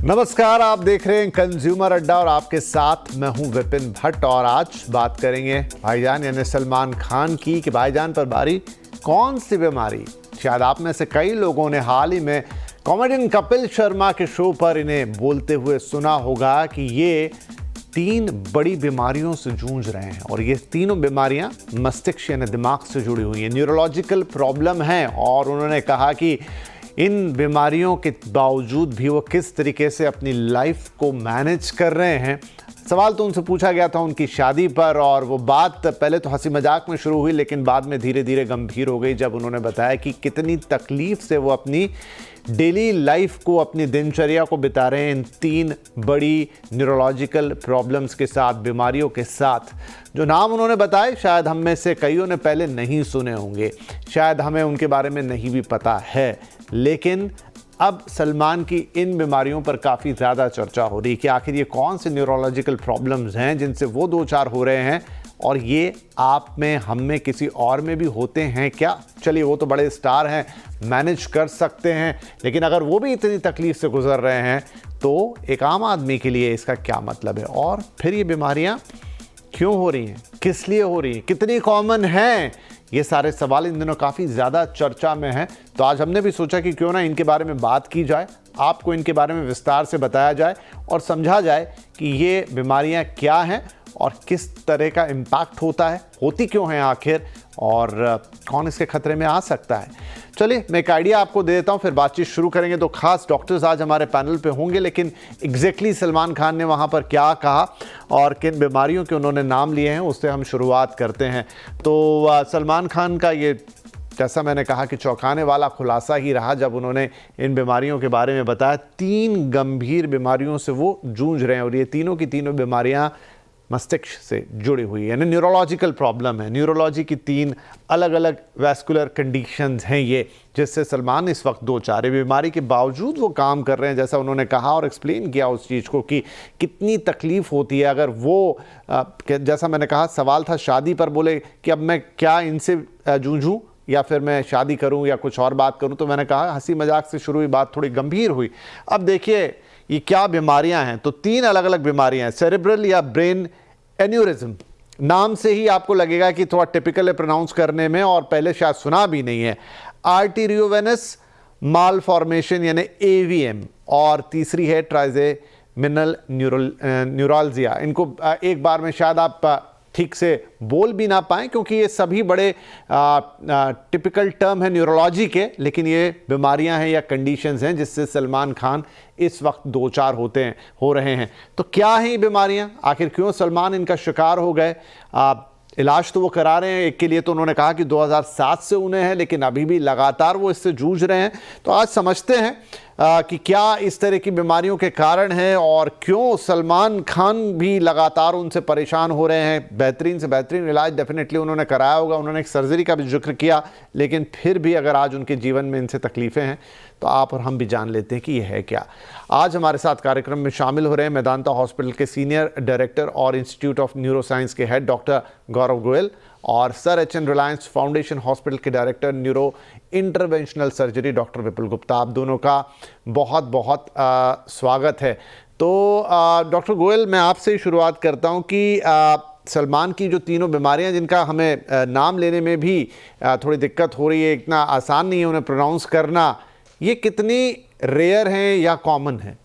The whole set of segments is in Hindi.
नमस्कार, आप देख रहे हैं कंज्यूमर अड्डा और आपके साथ मैं हूं विपिन भट्ट। और आज बात करेंगे भाईजान यानी सलमान खान की कि भाईजान पर भारी कौन सी बीमारी। शायद आप में से कई लोगों ने हाल ही में कॉमेडियन कपिल शर्मा के शो पर इन्हें बोलते हुए सुना होगा कि ये 3 बड़ी बीमारियों से जूझ रहे हैं और ये तीनों बीमारियां मस्तिष्क यानी दिमाग से जुड़ी हुई हैं, न्यूरोलॉजिकल प्रॉब्लम हैं। और उन्होंने कहा कि इन बीमारियों के बावजूद भी वो किस तरीके से अपनी लाइफ को मैनेज कर रहे हैं। सवाल तो उनसे पूछा गया था उनकी शादी पर और वो बात पहले तो हंसी मजाक में शुरू हुई लेकिन बाद में धीरे धीरे गंभीर हो गई जब उन्होंने बताया कि कितनी तकलीफ से वो अपनी डेली लाइफ को, अपनी दिनचर्या को बिता रहे हैं इन 3 बड़ी न्यूरोलॉजिकल प्रॉब्लम्स के साथ, बीमारियों के साथ। जो नाम उन्होंने बताए शायद हम में से कईयों ने पहले नहीं सुने होंगे, शायद हमें उनके बारे में नहीं भी पता है, लेकिन अब सलमान की इन बीमारियों पर काफ़ी ज़्यादा चर्चा हो रही है कि आखिर ये कौन से न्यूरोलॉजिकल प्रॉब्लम्स हैं जिनसे वो 2-4 हो रहे हैं और ये आप में, हम में, किसी और में भी होते हैं क्या। चलिए, वो तो बड़े स्टार हैं, मैनेज कर सकते हैं, लेकिन अगर वो भी इतनी तकलीफ से गुजर रहे हैं तो एक आम आदमी के लिए इसका क्या मतलब है। और फिर ये बीमारियाँ क्यों हो रही हैं, किस लिए हो रही हैं, कितनी कॉमन हैं, ये सारे सवाल इन दिनों काफ़ी ज़्यादा चर्चा में हैं। तो आज हमने भी सोचा कि क्यों ना इनके बारे में बात की जाए, आपको इनके बारे में विस्तार से बताया जाए और समझा जाए कि ये बीमारियां क्या हैं और किस तरह का इम्पैक्ट होता है, होती क्यों हैं आखिर, और कौन इसके खतरे में आ सकता है। चलिए, मैं एक आइडिया आपको दे देता हूं, फिर बातचीत शुरू करेंगे। तो खास डॉक्टर्स आज हमारे पैनल पे होंगे, लेकिन एग्जैक्टली सलमान खान ने वहां पर क्या कहा और किन बीमारियों के उन्होंने नाम लिए हैं उससे हम शुरुआत करते हैं। तो सलमान खान का ये, जैसा मैंने कहा कि चौंकाने वाला खुलासा ही रहा जब उन्होंने इन बीमारियों के बारे में बताया। 3 गंभीर बीमारियों से वो जूझ रहे हैं और ये तीनों की तीनों बीमारियां मस्तिष्क से जुड़ी हुई है, यानी न्यूरोलॉजिकल प्रॉब्लम है। न्यूरोलॉजी की 3 अलग अलग वैस्कुलर कंडीशंस हैं ये, जिससे सलमान इस वक्त 2-4 बीमारी के बावजूद वो काम कर रहे हैं, जैसा उन्होंने कहा और एक्सप्लेन किया उस चीज़ को कि कितनी तकलीफ़ होती है अगर वो जैसा मैंने कहा, सवाल था शादी पर, बोले कि अब मैं क्या इनसे जूझूं या फिर मैं शादी करूं या कुछ और बात करूं। तो मैंने कहा हंसी मजाक से शुरू हुई बात थोड़ी गंभीर हुई। अब देखिए ये क्या बीमारियां हैं, तो 3 अलग अलग बीमारियां हैं। सेरेब्रल या ब्रेन एन्यूरिज्म, नाम से ही आपको लगेगा कि थोड़ा टिपिकल है प्रोनाउंस करने में और पहले शायद सुना भी नहीं है। आर्टेरियोवेनस मालफॉर्मेशन यानी AVM, और तीसरी है ट्राइजेमिनल न्यूरोलजिया। इनको एक बार में शायद आप ठीक से बोल भी ना पाएं क्योंकि ये सभी बड़े टिपिकल टर्म है न्यूरोलॉजी के, लेकिन ये बीमारियां हैं या कंडीशंस हैं जिससे सलमान खान इस वक्त 2-4 हो रहे हैं। तो क्या हैं ये बीमारियां, आखिर क्यों सलमान इनका शिकार हो गए। इलाज तो वो करा रहे हैं, एक के लिए तो उन्होंने कहा कि 2007 से उन्हें है, लेकिन अभी भी लगातार वो इससे जूझ रहे हैं। तो आज समझते हैं कि क्या इस तरह की बीमारियों के कारण है और क्यों सलमान खान भी लगातार उनसे परेशान हो रहे हैं। बेहतरीन से बेहतरीन इलाज डेफिनेटली उन्होंने कराया होगा, उन्होंने एक सर्जरी का भी जिक्र किया, लेकिन फिर भी अगर आज उनके जीवन में इनसे तकलीफ़ें हैं तो आप और हम भी जान लेते हैं कि यह है क्या। आज हमारे साथ कार्यक्रम में शामिल हो रहे हैं मेदांता हॉस्पिटल के सीनियर डायरेक्टर और इंस्टीट्यूट ऑफ न्यूरोसाइंस के हेड डॉक्टर गौरव गोयल और Sir HN Reliance Foundation hospital के director neuro interventional surgery doctor Vipul Gupta. आप दोनों का बहुत बहुत स्वागत है। तो डॉक्टर गोयल, मैं आपसे ही शुरुआत करता हूं कि सलमान की जो तीनों बीमारियां जिनका हमें नाम लेने में भी थोड़ी दिक्कत हो रही है, इतना आसान नहीं है उन्हें प्रोनाउंस करना, ये कितनी रेयर हैं या कॉमन है?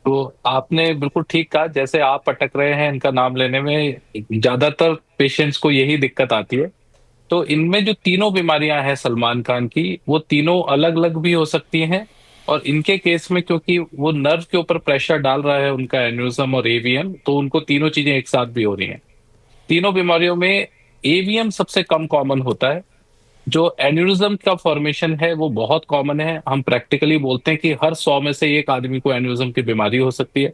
तो आपने बिल्कुल ठीक कहा, जैसे आप अटक रहे हैं इनका नाम लेने में, ज्यादातर पेशेंट्स को यही दिक्कत आती है। तो इनमें जो तीनों बीमारियां हैं सलमान खान की, वो तीनों अलग अलग भी हो सकती हैं। और इनके केस में क्योंकि वो नर्व के ऊपर प्रेशर डाल रहा है उनका एन्यूरिज्म और AVM, तो उनको तीनों चीजें एक साथ भी हो रही हैं। तीनों बीमारियों में AVM सबसे कम कॉमन होता है। जो एन्यूरिज्म का फॉर्मेशन है वो बहुत कॉमन है। हम प्रैक्टिकली बोलते हैं कि हर 100 में से एक आदमी को एन्यूरिज्म की बीमारी हो सकती है।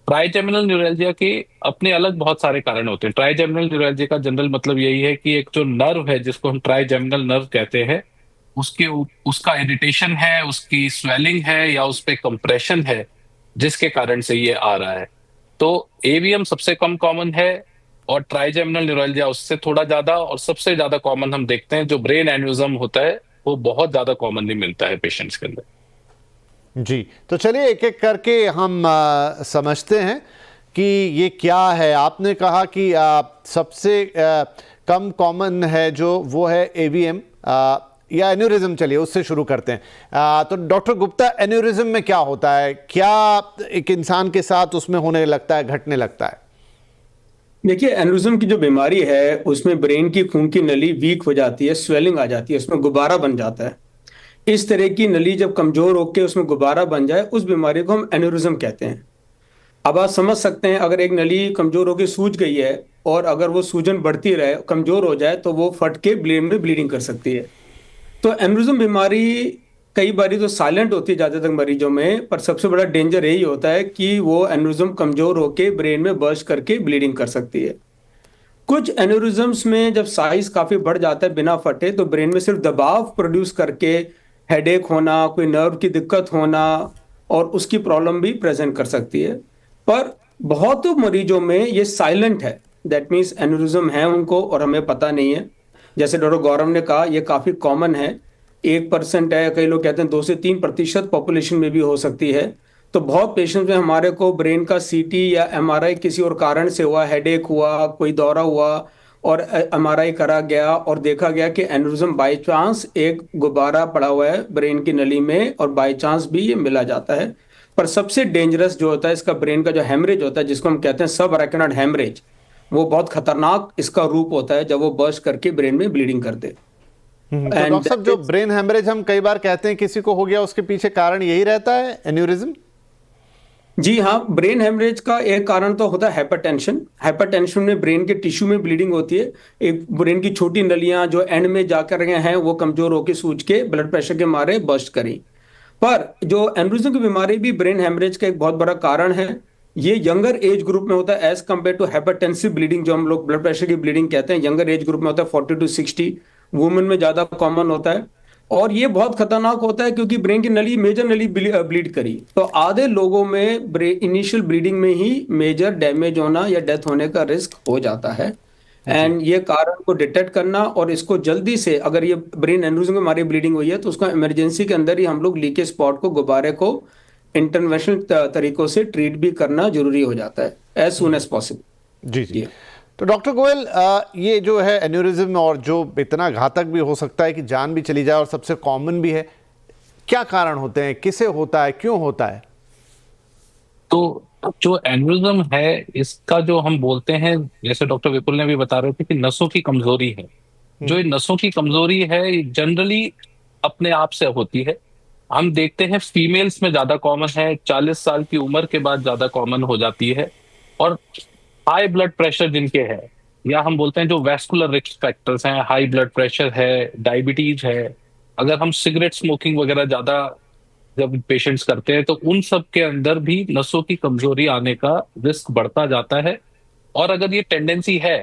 ट्राइजेमिनल न्यूरैल्जिया के अपने अलग बहुत सारे कारण होते हैं। ट्राइजेमिनल न्यूरैल्जिया का जनरल मतलब यही है कि एक जो नर्व है जिसको हम ट्राइजेमिनल नर्व कहते हैं, उसके उसका इरिटेशन है, उसकी स्वेलिंग है या उस पे कंप्रेशन है, जिसके कारण से ये आ रहा है। तो AVM सबसे कम कॉमन है और ट्राइजेमिनल न्यूरैल्जिया उससे थोड़ा ज्यादा, और सबसे ज्यादा कॉमन हम देखते हैं जो ब्रेन एन्यूरिज्म होता है वो बहुत ज्यादा कॉमनली मिलता है पेशेंट्स के अंदर। जी, तो चलिए एक एक करके हम समझते हैं कि ये क्या है। आपने कहा कि सबसे कम कॉमन है जो वो है एवीएम या एन्यूरिज्म। चलिए उससे शुरू करते हैं। तो डॉक्टर गुप्ता, एन्यूरिज्म में क्या होता है, क्या एक इंसान के साथ उसमें होने लगता है, घटने लगता है? देखिए, एन्युरिज्म की जो बीमारी है उसमें ब्रेन की खून की नली वीक हो जाती है, स्वेलिंग आ जाती है, उसमें गुब्बारा बन जाता है। इस तरह की नली जब कमजोर होकर उसमें गुब्बारा बन जाए, उस बीमारी को हम एन्युरिज्म कहते हैं। अब आप समझ सकते हैं, अगर एक नली कमजोर होकर सूज गई है और अगर वो सूजन बढ़ती रहे, कमजोर हो जाए, तो वो फट के ब्रेन में ब्लीडिंग कर सकती है। तो एन्युरिज्म बीमारी कई बारी तो साइलेंट होती है ज्यादातर मरीजों में, पर सबसे बड़ा डेंजर यही होता है कि वो एन्युरिज्म कमजोर होकर ब्रेन में बर्स्ट करके ब्लीडिंग कर सकती है। कुछ एन्युरिज्म्स में जब साइज काफी बढ़ जाता है बिना फटे, तो ब्रेन में सिर्फ दबाव प्रोड्यूस करके हेडेक होना, कोई नर्व की दिक्कत होना और उसकी प्रॉब्लम भी प्रेजेंट कर सकती है। पर बहुत मरीजों में ये साइलेंट है, दैट मीन्स एन्युरिज्म है उनको और हमें पता नहीं है। जैसे डॉक्टर गौरव ने कहा, ये काफी कॉमन है, 1% है, कई लोग कहते हैं 2 से 3% पॉपुलेशन में भी हो सकती है। तो बहुत पेशेंट्स में हमारे को ब्रेन का सीटी या एमआरआई किसी और कारण से हुआ, हेडेक हुआ, कोई दौरा हुआ और एमआरआई करा गया और देखा गया कि एन्युरिज्म बाय चांस एक गुब्बारा पड़ा हुआ है ब्रेन की नली में और बाय चांस भी ये मिला जाता है। पर सबसे डेंजरस जो होता है इसका ब्रेन का जो हेमरेज होता है, जिसको हम कहते हैं सब अरेकनॉइड हेमरेज, वो बहुत खतरनाक इसका रूप होता है जब वो बर्स्ट करके ब्रेन में ब्लीडिंग कर दे। तो डॉक्टर साहब, जो ब्रेन हेमरेज हम कई बार कहते हैं किसी को हो गया, उसके पीछे कारण यही रहता है, एन्यूरिज्म? जी हाँ, ब्रेन हेमरेज का एक कारण तो होता है हाइपरटेंशन। हाइपरटेंशन में ब्रेन के टिश्यू में ब्लीडिंग होती है। एक ब्रेन की छोटी नलियां जो एंड में जाकर गए हैं वो कमजोर होकर सूज के ब्लड प्रेशर के मारे बर्स्ट करी। पर जो एन्युरिज्म की बीमारी भी ब्रेन हेमरेज का एक बहुत बड़ा कारण है। ये यंगर एज ग्रुप में होता है as compared to hypertensive bleeding, जो हम लोग ब्लड प्रेशर की ब्लीडिंग कहते हैं। यंगर एज ग्रुप में होता है 40 to 60, वुमेन में ज्यादा कॉमन होता है। और ये बहुत खतरनाक होता है क्योंकि ब्रेन की नली, मेजर नली ब्लीड करी तो आधे लोगों में इनिशियल ब्लीडिंग में ही मेजर डैमेज होना या डेथ होने का रिस्क हो जाता है। एंड ये कारण को डिटेक्ट करना और इसको जल्दी से, अगर ये ब्रेन एन्युरिज्म में हमारी ब्लीडिंग हुई है तो उसको इमरजेंसी के अंदर ही हम लोग लीकेज स्पॉट को, गुब्बारे को इंटरवेंशनल तरीकों से ट्रीट भी करना जरूरी हो जाता है एज सुन एज पॉसिबल। जी जी। तो डॉक्टर गोयल, ये जो है एन्यूरिज्म और जो इतना घातक भी हो सकता है कि जान भी चली जाए और सबसे कॉमन भी है, क्या कारण होते हैं, किसे होता है, क्यों होता है? तो जो एन्युरिज्म है इसका जो हम बोलते हैं, जैसे डॉक्टर विपुल ने भी बता रहे थे कि नसों की कमजोरी है। जो ये नसों की कमजोरी है जनरली अपने आप से होती है। हम देखते हैं फीमेल्स में ज्यादा कॉमन है, 40 साल की उम्र के बाद ज्यादा कॉमन हो जाती है। और हाई ब्लड प्रेशर जिनके है, या हम बोलते हैं जो वैस्कुलर रिस्क फैक्टर्स हैं, हाई ब्लड प्रेशर है, डायबिटीज है, अगर हम सिगरेट स्मोकिंग वगैरह ज्यादा जब पेशेंट्स करते हैं तो उन सब के अंदर भी नसों की कमजोरी आने का रिस्क बढ़ता जाता है। और अगर ये टेंडेंसी है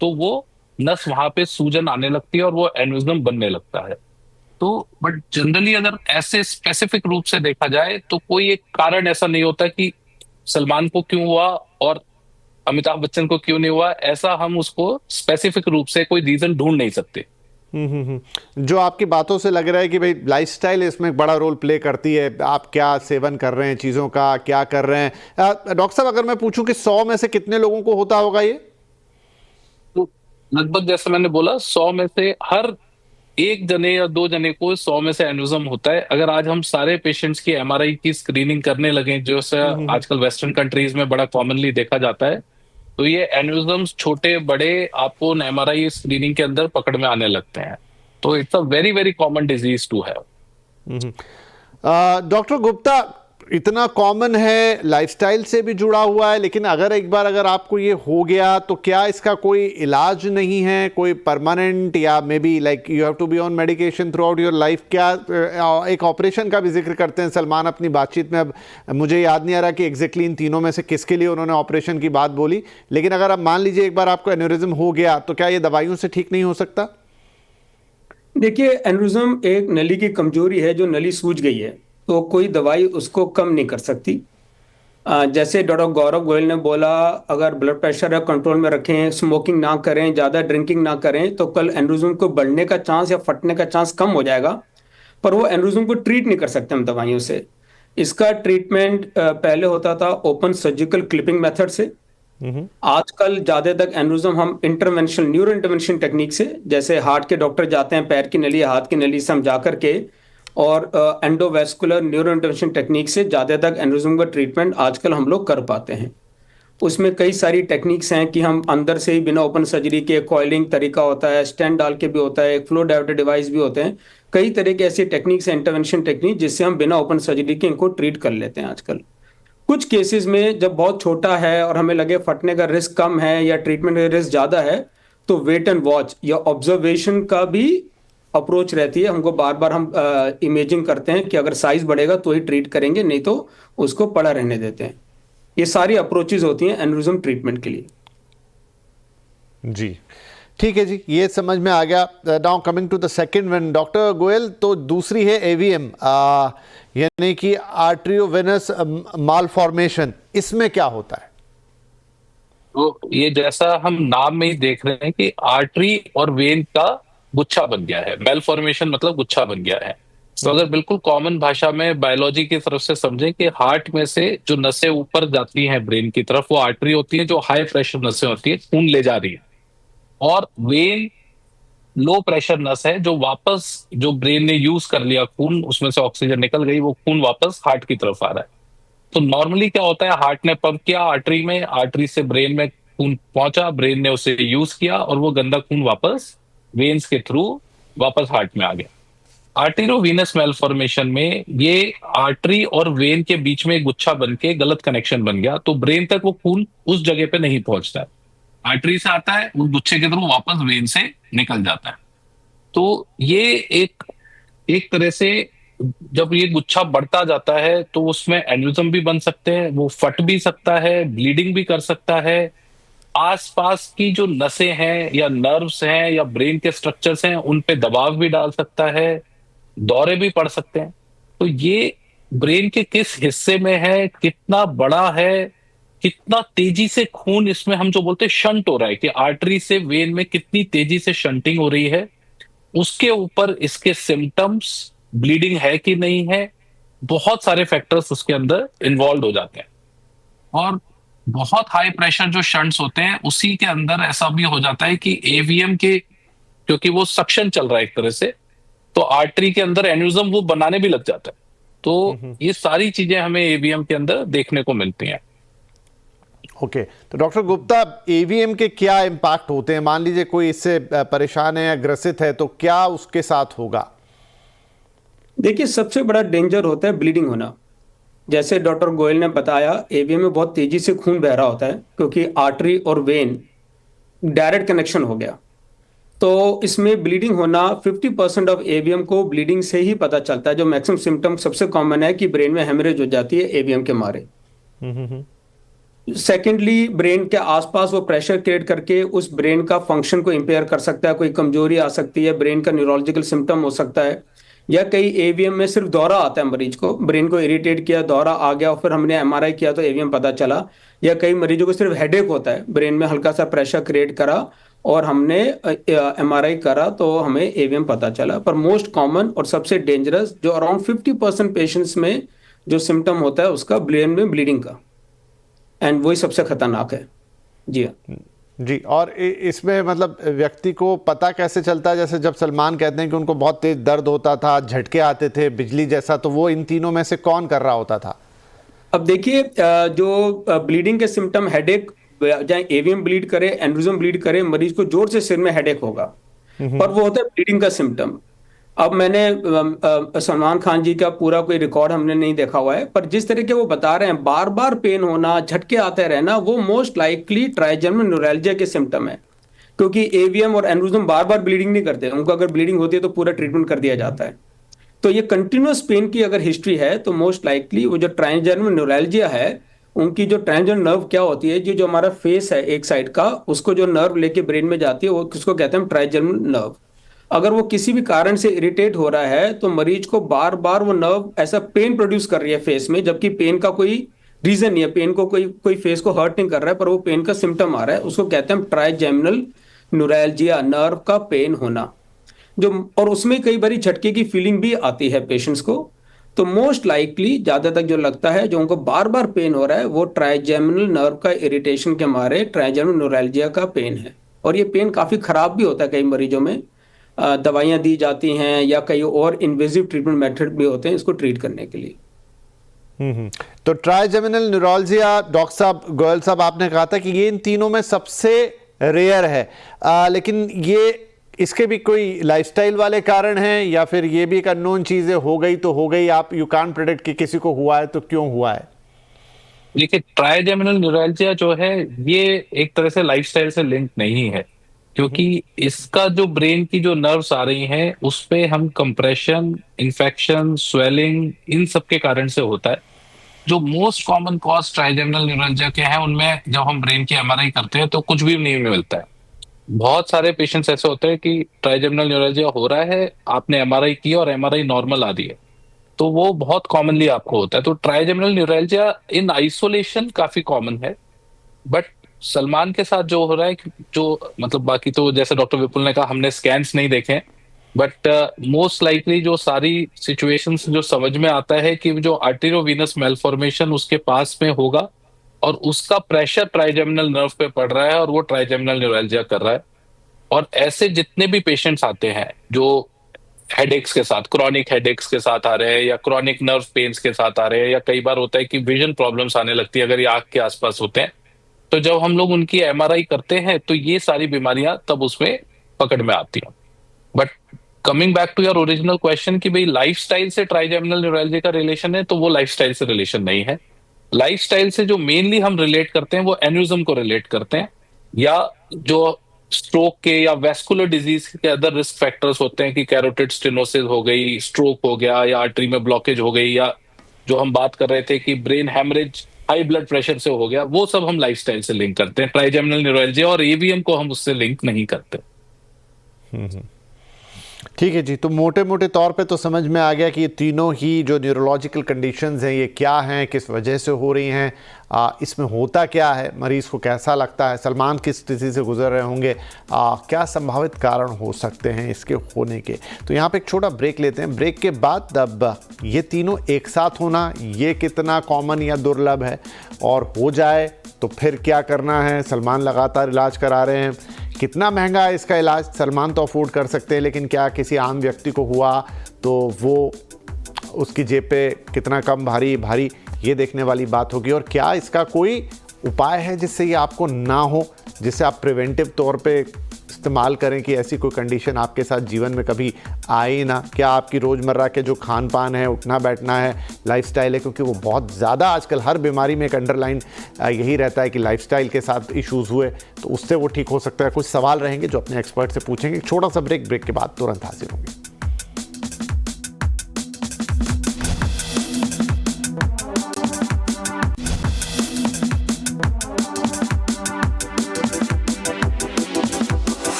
तो वो नस वहां पे सूजन आने लगती है और वो एन्युरिज्म बनने लगता है। तो बट जनरली अगर ऐसे स्पेसिफिक रूप से देखा जाए तो कोई एक कारण ऐसा नहीं होता कि सलमान को क्यों हुआ और अमिताभ बच्चन को क्यों नहीं हुआ, ऐसा हम उसको स्पेसिफिक रूप से कोई रीजन ढूंढ नहीं सकते। जो आपकी बातों से लग रहा है कि भाई लाइफस्टाइल इसमें एक बड़ा रोल प्ले करती है, आप क्या सेवन कर रहे हैं, चीज़ों का क्या कर रहे हैं। डॉक्टर साहब, अगर मैं पूछूं कि 100 में से कितने लोगों को होता होगा ये? तो लगभग जैसे मैंने बोला, 100 में से हर एक जने या दो जने को 100 में से एन्युरिज्म होता है। अगर आज हम सारे पेशेंट्स की एमआरआई की स्क्रीनिंग करने लगे, जो आजकल वेस्टर्न कंट्रीज में बड़ा कॉमनली देखा जाता है, तो ये एन्युरिज्म्स छोटे बड़े आपको एमआरआई स्क्रीनिंग के अंदर पकड़ में आने लगते हैं। तो it's a very very common disease to have. Doctor Gupta, इतना कॉमन है, लाइफस्टाइल से भी जुड़ा हुआ है, लेकिन अगर आपको ये हो गया तो क्या इसका कोई इलाज नहीं है, कोई परमानेंट, या maybe like you have to be on medication throughout your life? क्या एक ऑपरेशन का भी जिक्र करते हैं सलमान अपनी बातचीत में। अब मुझे याद नहीं आ रहा कि एग्जैक्टली इन तीनों में से किसके लिए उन्होंने ऑपरेशन की बात बोली, लेकिन अगर आप मान लीजिए एक बार आपको एन्युरिज्म हो गया तो क्या ये दवाइयों से ठीक नहीं हो सकता? देखिए, एन्युरिज्म एक नली की कमजोरी है, जो नली सूज गई है तो कोई दवाई उसको कम नहीं कर सकती। जैसे डॉक्टर गौरव गोयल ने बोला, अगर ब्लड प्रेशर कंट्रोल में रखें, स्मोकिंग ना करें, ज़्यादा ड्रिंकिंग ना करें, तो कल एन्युरिज्म को बढ़ने का चांस या फटने का चांस कम हो जाएगा। पर वो एन्युरिज्म को ट्रीट नहीं कर सकते हम दवाइयों से। इसका ट्रीटमेंट पहले होता था ओपन सर्जिकल क्लिपिंग मेथड से। आजकल ज्यादा तक एन्यूरिज्म हम इंटरवेंशन, न्यूरो इंटरवेंशन टेक्निक से, जैसे हार्ट के डॉक्टर जाते हैं पैर की नली या हाथ की नली से हम जा करके, और एंडोवेस्कुलर न्यूरो इंटरवेंशन टेक्निक से ज्यादा तक एन्यूरिज्म का ट्रीटमेंट आजकल हम लोग कर पाते हैं। उसमें कई सारी टेक्निक्स हैं कि हम अंदर से ही बिना ओपन सर्जरी के, कॉइलिंग तरीका होता है, स्टेंट डाल के भी होता है, फ्लो डायोटर डिवाइस भी होते हैं। कई तरह के ऐसी टेक्निक्स हैं, इंटरवेंशन टेक्निक, जिससे हम बिना ओपन सर्जरी के इनको ट्रीट कर लेते हैं आजकल। कुछ केसेस में जब बहुत छोटा है और हमें लगे फटने का रिस्क कम है या ट्रीटमेंट का रिस्क ज्यादा है, तो वेट एंड वॉच या ऑब्जर्वेशन का भी अप्रोच रहती है। हमको बार बार हम इमेजिंग करते हैं कि अगर साइज बढ़ेगा तो ही ट्रीट करेंगे, नहीं तो उसको पड़ा रहने देते हैं। ये सारी अप्रोचेज होती हैं एन्यूरिज्म ट्रीटमेंट के लिए। जी ठीक है जी, ये समझ में आ गया। Now coming to the second one, doctor Goyal, तो दूसरी है एवीएम, यानी कि आर्टरियोवेनस मालफॉर्मेशन, इसमें क्या होता है? तो ये जैसा हम नाम में ही देख रहे हैं कि आर्टरी और वेन का गुच्छा बन गया है। मेल फॉर्मेशन मतलब गुच्छा बन गया है। तो अगर बिल्कुल कॉमन भाषा में बायोलॉजी की तरफ से समझें कि हार्ट में से जो नसें ऊपर जाती हैं ब्रेन की तरफ, वो आर्टरी होती है, जो हाई प्रेशर नसें होती है, खून ले जा रही है। और वेन लो प्रेशर नस है, जो वापस, जो ब्रेन ने यूज कर लिया खून, उसमें से ऑक्सीजन निकल गई, वो खून वापस हार्ट की तरफ आ रहा है। तो नॉर्मली क्या होता है, हार्ट ने पंप किया आर्टरी में, आर्टरी से ब्रेन में खून पहुंचा, ब्रेन ने उसे यूज किया और वो गंदा खून वापस वेन्स के थ्रू वापस हार्ट में आ गया। आर्टेरियोवेनस मेलफॉर्मेशन में ये आर्टरी और वेन के बीच में एक गुच्छा बन के गलत कनेक्शन बन गया, तो ब्रेन तक वो खून उस जगह पे नहीं पहुंचता है। आर्टरी से आता है, उस गुच्छे के थ्रू वापस वेन से निकल जाता है। तो ये एक तरह से जब ये गुच्छा बढ़ता जाता है तो उसमें एन्यूरिज्म भी बन सकते हैं, वो फट भी सकता है, ब्लीडिंग भी कर सकता है, आसपास की जो नसें हैं या नर्व्स हैं या ब्रेन के स्ट्रक्चर्स हैं उन पे दबाव भी डाल सकता है, दौरे भी पड़ सकते हैं। तो ये ब्रेन के किस हिस्से में है, कितना बड़ा है, कितना तेजी से खून इसमें, हम जो बोलते हैं शंट हो रहा है, कि आर्टरी से वेन में कितनी तेजी से शंटिंग हो रही है, उसके ऊपर इसके सिम्टम्स, ब्लीडिंग है कि नहीं है, बहुत सारे फैक्टर्स उसके अंदर इन्वॉल्व हो जाते हैं। और बहुत हाई प्रेशर जो शंट्स होते हैं उसी के अंदर ऐसा भी हो जाता है कि एवीएम के, क्योंकि वो सक्शन चल रहा है एक तरह से, तो आर्टरी के अंदर एन्यूरिज्म वो बनाने भी लग जाता है। तो ये सारी चीजें हमें एवीएम के अंदर देखने को मिलती हैं। ओके तो डॉक्टर गुप्ता, एवीएम के क्या इम्पैक्ट होते हैं? मान लीजिए कोई इससे परेशान है या ग्रसित है, तो क्या उसके साथ होगा? देखिए, सबसे बड़ा डेंजर होता है ब्लीडिंग होना। जैसे डॉक्टर गोयल ने बताया, एवीएम में बहुत तेजी से खून बह रहा होता है क्योंकि आर्टरी और वेन डायरेक्ट कनेक्शन हो गया। तो इसमें ब्लीडिंग होना 50% ऑफ एवीएम को ब्लीडिंग से ही पता चलता है। जो मैक्सिमम सिम्टम सबसे कॉमन है कि ब्रेन में हेमरेज हो जाती है एवीएम के मारे। सेकेंडली, ब्रेन के आसपास वो प्रेशर क्रिएट करके उस ब्रेन का फंक्शन को इंपेयर कर सकता है, कोई कमजोरी आ सकती है, ब्रेन का न्यूरोलॉजिकल सिम्टम हो सकता है, या कई एवीएम में सिर्फ दौरा आता है मरीज को, ब्रेन को इरिटेट किया, दौरा आ गया, फिर हमने एमआरआई किया तो एवीएम पता चला। या कई मरीजों को सिर्फ हेडेक होता है, ब्रेन में हल्का सा प्रेशर क्रिएट करा और हमने एमआरआई करा तो हमें एवीएम पता चला। पर मोस्ट कॉमन और सबसे डेंजरस, जो अराउंड 50% पेशेंट्स में जो सिम्टम होता है उसका ब्रेन में ब्लीडिंग का, एंड वही सबसे खतरनाक है। जी हाँ जी। और इसमें मतलब व्यक्ति को पता कैसे चलता है? जैसे जब सलमान कहते हैं कि उनको बहुत तेज दर्द होता था, झटके आते थे बिजली जैसा, तो वो इन तीनों में से कौन कर रहा होता था? अब देखिए, जो ब्लीडिंग के सिम्टम, हेडेक, चाहे एवीएम ब्लीड करे, एन्यूरिज्म ब्लीड करे, मरीज को जोर से सिर में हेडेक होगा, पर वो होता है ब्लीडिंग का सिम्टम। अब मैंने सलमान खान जी का पूरा कोई रिकॉर्ड हमने नहीं देखा हुआ है, पर जिस तरह के वो बता रहे हैं, बार बार पेन होना, झटके आते रहना, वो मोस्ट लाइकली ट्राइजेमिनल न्यूरैल्जिया के सिम्टम है। क्योंकि एवीएम और एन्यूरिज्म बार बार ब्लीडिंग नहीं करते, उनको अगर ब्लीडिंग होती है तो पूरा ट्रीटमेंट कर दिया जाता है। तो ये कंटिन्यूअस पेन की अगर हिस्ट्री है तो मोस्ट लाइकली वो जो ट्राइजेमिनल न्यूरैल्जिया है, उनकी जो ट्राइजेमिनल नर्व क्या होती है, जो हमारा फेस है एक साइड का, उसको जो नर्व लेके ब्रेन में जाती है, वो किसको कहते हैं, ट्राइजेमिनल नर्व। अगर वो किसी भी कारण से इरिटेट हो रहा है तो मरीज को बार बार वो नर्व ऐसा पेन प्रोड्यूस कर रही है फेस में, जबकि पेन का कोई रीजन नहीं है, पेन को कोई फेस को हर्ट नहीं कर रहा है, पर वो पेन का सिम्टम आ रहा है, उसको कहते हैं ट्राइजेमिनल न्यूरैल्जिया, नर्व का पेन होना। जो और उसमें कई बारी झटके की फीलिंग भी आती है पेशेंट्स को। तो मोस्ट लाइकली ज्यादा तक जो लगता है, जो उनको बार बार पेन हो रहा है, वो ट्राइजेमिनल नर्व का इरिटेशन के मारे ट्राइजेमिनल न्यूरैल्जिया का पेन है। और ये पेन काफी खराब भी होता है कई मरीजों में। दवाइयां दी जाती हैं या कई और इन्वेजिव ट्रीटमेंट मेथड भी होते हैं इसको ट्रीट करने के लिए। तो ट्राइजेमिनल न्यूरोलजिया, डॉक्टर साहब गोयल साहब, आपने कहा था कि ये इन तीनों में सबसे रेयर है, लेकिन ये इसके भी कोई लाइफस्टाइल वाले कारण हैं या फिर ये भी एक अननोन चीजें हो गई तो हो गई, आप यू कांट प्रेडिक्ट कि किसी को हुआ है तो क्यों हुआ है? देखिए, ट्राइजेमिनल न्यूरैल्जिया जो है ये एक तरह से लाइफस्टाइल से लिंक नहीं है, क्योंकि इसका जो ब्रेन की जो नर्व्स आ रही हैं उस पे हम कंप्रेशन, इन्फेक्शन, स्वेलिंग, इन सब के कारण से होता है। जो most common cause trigeminal neuralgia के हैं उनमें जब हम ब्रेन की एमआरआई करते हैं तो कुछ भी नहीं मिलता है। बहुत सारे पेशेंट्स ऐसे होते हैं कि ट्राइजेमिनल न्यूरैल्जिया हो रहा है, आपने एमआरआई की और एमआरआई नॉर्मल आ रही है, तो वो बहुत कॉमनली आपको होता है। तो ट्राइजेमिनल न्यूरैल्जिया इन आइसोलेशन काफी कॉमन है, बट सलमान के साथ जो हो रहा है, जो मतलब बाकी तो जैसे डॉक्टर विपुल ने कहा हमने स्कैन्स नहीं देखे, बट मोस्ट लाइकली जो सारी सिचुएशंस जो समझ में आता है कि जो आर्टेरियोवेनस मेलफॉर्मेशन उसके पास में होगा और उसका प्रेशर ट्राइजेमिनल नर्व पे पड़ रहा है और वो ट्राइजेमिनल न्यूरैल्जिया कर रहा है। और ऐसे जितने भी पेशेंट्स आते हैं जो हेडेक्स के साथ, क्रॉनिक हेडेक्स के साथ आ रहे हैं या क्रॉनिक नर्व पेन्स के साथ आ रहे हैं, या कई बार होता है कि विजन प्रॉब्लम्स आने लगती है अगर ये आंख के आसपास होते हैं, तो जब हम लोग उनकी एमआरआई करते हैं तो ये सारी बीमारियां तब उसमें पकड़ में आती हैं। But coming back to your original question कि भाई लाइफस्टाइल से ट्राइजेमिनल न्यूरैल्जिया का रिलेशन है, तो वो लाइफस्टाइल से रिलेशन नहीं है। लाइफस्टाइल से जो मेनली हम रिलेट करते हैं वो एन्यूरिज्म को रिलेट करते हैं, या जो स्ट्रोक के या वेस्कुलर डिजीज के अदर रिस्क फैक्टर्स होते हैं कि कैरोटिड स्टेनोसिस हो गई, स्ट्रोक हो गया, या आर्टरी में ब्लॉकेज हो गई, या जो हम बात कर रहे थे कि brain haemorrhage high blood pressure से हो गया, वो सब हम लाइफस्टाइल से लिंक करते हैं। ट्राइजेमिनल न्यूरैल्जिया और एवीएम को हम उससे लिंक नहीं करते। ठीक है जी, तो मोटे मोटे तौर पे तो समझ में आ गया कि ये तीनों ही जो न्यूरोलॉजिकल कंडीशंस हैं ये क्या हैं, किस वजह से हो रही हैं, इसमें होता क्या है, मरीज़ को कैसा लगता है, सलमान किस स्थिति से गुजर रहे होंगे, क्या संभावित कारण हो सकते हैं इसके होने के। तो यहाँ पे एक छोटा ब्रेक लेते हैं। ब्रेक के बाद अब ये तीनों एक साथ होना ये कितना कॉमन या दुर्लभ है, और हो जाए तो फिर क्या करना है। सलमान लगातार इलाज करा रहे हैं, कितना महंगा है इसका इलाज, सलमान तो अफोर्ड कर सकते हैं, लेकिन क्या किसी आम व्यक्ति को हुआ तो वो उसकी जेब पे कितना कम भारी भारी, ये देखने वाली बात होगी। और क्या इसका कोई उपाय है जिससे ये आपको ना हो, जिससे आप प्रिवेंटिव तौर पे इस्तेमाल करें कि ऐसी कोई कंडीशन आपके साथ जीवन में कभी आए ना। क्या आपकी रोज़मर्रा के जो खान पान है, उठना बैठना है, लाइफस्टाइल है, क्योंकि वो बहुत ज़्यादा आजकल हर बीमारी में एक अंडरलाइन यही रहता है कि लाइफस्टाइल के साथ इश्यूज़ हुए तो उससे वो ठीक हो सकता है। कुछ सवाल रहेंगे जो अपने एक्सपर्ट से पूछेंगे। छोटा सा ब्रेक के बाद तुरंत हाजिर होंगे।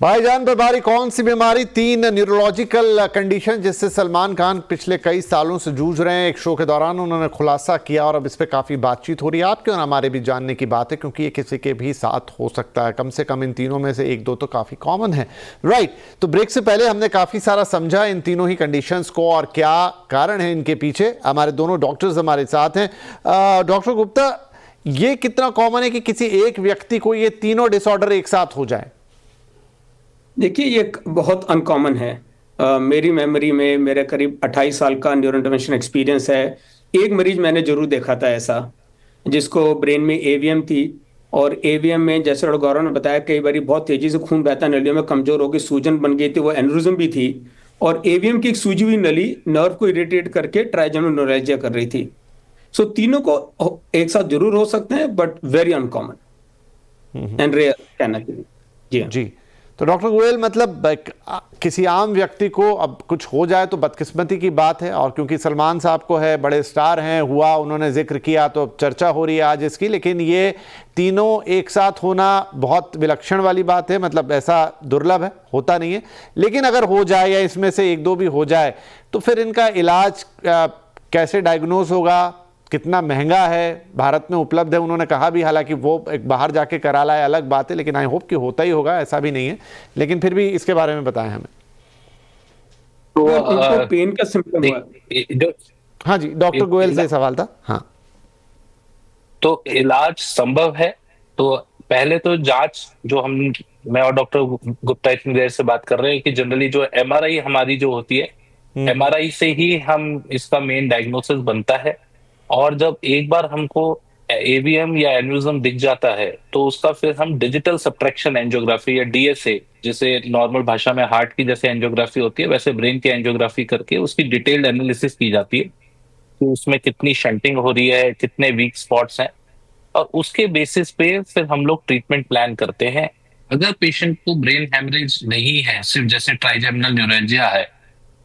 भाईजान पर भारी कौन सी बीमारी, 3 न्यूरोलॉजिकल कंडीशन जिससे सलमान खान पिछले कई सालों से जूझ रहे हैं। एक शो के दौरान उन्होंने खुलासा किया और अब इस पे काफ़ी बातचीत हो रही है। आपके और हमारे भी जानने की बात है, क्योंकि ये किसी के भी साथ हो सकता है। कम से कम इन तीनों में से 1-2 तो काफ़ी कॉमन है, राइट। तो ब्रेक से पहले हमने काफ़ी सारा समझा इन तीनों ही कंडीशंस को और क्या कारण है इनके पीछे। हमारे दोनों डॉक्टर्स हमारे साथ हैं। डॉक्टर गुप्ता, ये कितना कॉमन है कि किसी एक व्यक्ति को ये तीनों डिसऑर्डर एक साथ हो जाए? देखिए, ये बहुत अनकॉमन है। मेरी मेमोरी में मेरे करीब 28 साल का न्यूरो इंटरवेंशन एक्सपीरियंस है। एक मरीज मैंने जरूर देखा था ऐसा, जिसको ब्रेन में एवीएम थी, और एवीएम में जैसे डॉक्टर गौरव ने बताया कई बार बहुत तेजी से खून बहता, नलियों में कमजोर होकर सूजन बन गई थी, वो एन्यूरिज्म भी थी, और एवीएम की एक सूजी हुई नली नर्व को इरिटेट करके ट्राइजेमिनल न्यूरैल्जिया कर रही थी। सो तीनों को एक साथ जरूर हो सकते हैं, but very uncommon and rare कहना चाहिए। जी हाँ। जी, तो डॉक्टर गोयल, मतलब किसी आम व्यक्ति को अब कुछ हो जाए तो बदकिस्मती की बात है, और क्योंकि सलमान साहब को है, बड़े स्टार हैं, हुआ, उन्होंने जिक्र किया तो चर्चा हो रही है आज इसकी, लेकिन ये तीनों एक साथ होना बहुत विलक्षण वाली बात है। मतलब ऐसा दुर्लभ है, होता नहीं है, लेकिन अगर हो जाए या इसमें से 1-2 भी हो जाए तो फिर इनका इलाज कैसे डायग्नोज होगा, कितना महंगा है, भारत में उपलब्ध है? उन्होंने कहा भी, हालांकि वो एक बाहर जाके करा लाए अलग बात है, लेकिन आई होप कि होता ही होगा, ऐसा भी नहीं है, लेकिन फिर भी इसके बारे में बताएं हमें। तो उनको पेन का सिम्टम हुआ है। जो हाँ जी, डॉक्टर गोयल से सवाल था। हाँ, तो इलाज संभव है। तो पहले तो जांच जो मैं और डॉक्टर गुप्ता इतनी देर से बात कर रहे हैं कि जनरली जो एमआरआई हमारी जो होती है, एमआरआई से ही हम इसका मेन डायग्नोसिस बनता है। और जब एक बार हमको एवीएम या एन्यूरिज्म दिख जाता है तो उसका फिर हम डिजिटल सबट्रैक्शन एंजियोग्राफी या डीएसए, जिसे नॉर्मल भाषा में हार्ट की जैसे एंजियोग्राफी होती है वैसे ब्रेन की एंजियोग्राफी करके उसकी डिटेल्ड एनालिसिस की जाती है कि उसमें कितनी शंटिंग हो रही है, कितने वीक स्पॉट्स हैं, और उसके बेसिस पे फिर हम लोग ट्रीटमेंट प्लान करते हैं। अगर पेशेंट को ब्रेन हेमरेज नहीं है, सिर्फ जैसे ट्राइजेमिनल न्यूरेंजिया है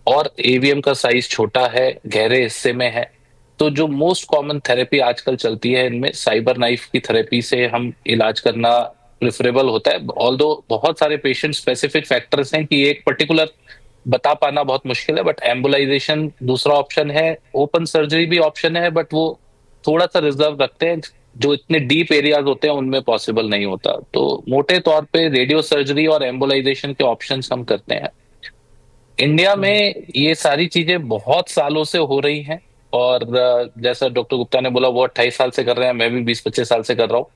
और एवीएम का साइज छोटा है, गहरे हिस्से में है, तो जो मोस्ट कॉमन थेरेपी आजकल चलती है इनमें साइबर नाइफ की थेरेपी से हम इलाज करना प्रेफरेबल होता है। ऑल्दो बहुत सारे पेशेंट स्पेसिफिक फैक्टर्स हैं कि एक पर्टिकुलर बता पाना बहुत मुश्किल है, बट एम्बुलाइजेशन दूसरा ऑप्शन है, ओपन सर्जरी भी ऑप्शन है, बट वो थोड़ा सा रिजर्व रखते हैं, जो इतने डीप एरियाज होते हैं उनमें पॉसिबल नहीं होता। तो मोटे तौर पे रेडियो सर्जरी और एम्बुलाइजेशन के ऑप्शंस हम करते हैं। इंडिया में ये सारी चीजें बहुत सालों से हो रही हैं, और जैसा डॉक्टर गुप्ता ने बोला वो 28 साल से कर रहे हैं, मैं भी 20-25 साल से कर रहा हूँ।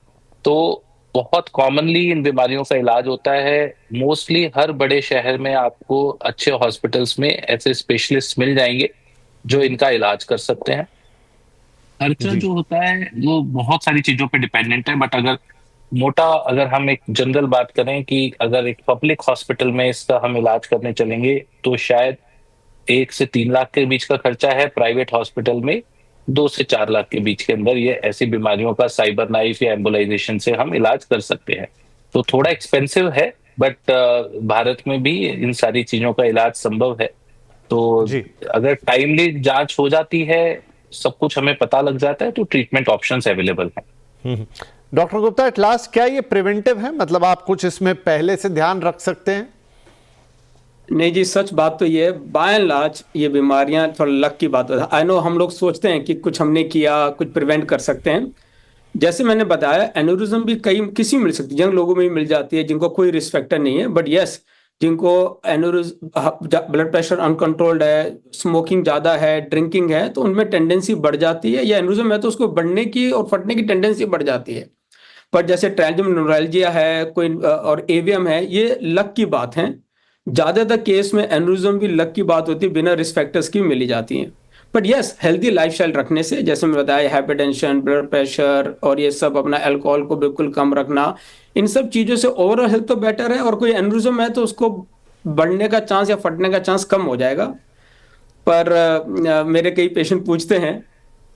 तो बहुत कॉमनली इन बीमारियों का इलाज होता है। मोस्टली हर बड़े शहर में आपको अच्छे हॉस्पिटल्स में ऐसे स्पेशलिस्ट मिल जाएंगे जो इनका इलाज कर सकते हैं। खर्चा जो होता है वो बहुत सारी चीजों पे डिपेंडेंट है, बट अगर हम एक जनरल बात करें कि अगर एक पब्लिक हॉस्पिटल में इसका हम इलाज करने चलेंगे तो शायद 1 से 3 लाख के बीच का खर्चा है। प्राइवेट हॉस्पिटल में 2 से 4 लाख के बीच के अंदर ये ऐसी बीमारियों का साइबर नाइफ या एम्बुलाइजेशन से हम इलाज कर सकते हैं। तो थोड़ा एक्सपेंसिव है, बट भारत में भी इन सारी चीजों का इलाज संभव है। तो जी। अगर टाइमली जांच हो जाती है, सब कुछ हमें पता लग जाता है, तो ट्रीटमेंट ऑप्शंस अवेलेबल हैं। डॉक्टर गुप्ता, एट लास्ट क्या ये प्रिवेंटिव है? मतलब आप कुछ इसमें पहले से ध्यान रख सकते हैं? नहीं जी, सच बात तो ये है, बाय एंड लार्ज ये बीमारियां थोड़ा लक की बात है। आई नो हम लोग सोचते हैं कि कुछ हमने किया, कुछ प्रिवेंट कर सकते हैं। जैसे मैंने बताया, एन्यूरिज्म भी किसी में मिल सकती है, यंग लोगों में भी मिल जाती है जिनको कोई रिस्क फैक्टर नहीं है। बट यस, जिनको ब्लड प्रेशर अनकंट्रोल्ड है, स्मोकिंग ज़्यादा है, ड्रिंकिंग है, तो उनमें टेंडेंसी बढ़ जाती है, या एन्यूरिज्म है तो उसको बढ़ने की और फटने की टेंडेंसी बढ़ जाती है। पर जैसे ट्राइजेमिनल न्यूरेंजिया है कोई और एवीएम है, ये लक की बात है। ज़्यादातर केस में एन्यूरिज्म भी लक की बात होती है, बिना रिस्क फैक्टर्स की मिली जाती हैं। बट यस, हेल्दी लाइफस्टाइल रखने से, जैसे मैं बताया, हाइपरटेंशन, ब्लड प्रेशर और ये सब, अपना अल्कोहल को बिल्कुल कम रखना, इन सब चीज़ों से ओवरऑल हेल्थ तो बेटर है। और कोई एन्यूरिज्म है तो उसको बढ़ने का चांस या फटने का चांस कम हो जाएगा। पर मेरे कई पेशेंट पूछते हैं,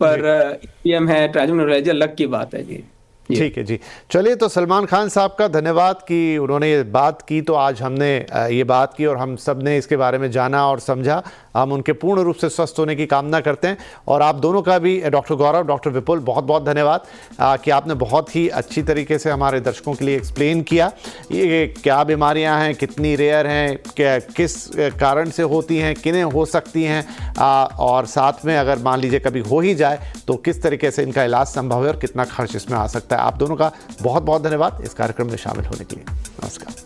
पर एवीएम है, ट्राइजेमिनल न्यूरेंजिया, लक की बात है जी। ठीक है जी। चलिए, तो सलमान खान साहब का धन्यवाद कि उन्होंने ये बात की, तो आज हमने ये बात की और हम सब ने इसके बारे में जाना और समझा। हम उनके पूर्ण रूप से स्वस्थ होने की कामना करते हैं। और आप दोनों का भी, डॉक्टर गौरव, डॉक्टर विपुल, बहुत बहुत धन्यवाद कि आपने बहुत ही अच्छी तरीके से हमारे दर्शकों के लिए एक्सप्लेन किया ये क्या बीमारियां हैं, कितनी रेयर हैं, किस कारण से होती हैं, किन्हें हो सकती हैं, और साथ में अगर मान लीजिए कभी हो ही जाए तो किस तरीके से इनका इलाज संभव है और कितना खर्च इसमें आ सकता है। आप दोनों का बहुत बहुत धन्यवाद इस कार्यक्रम में शामिल होने के लिए। नमस्कार।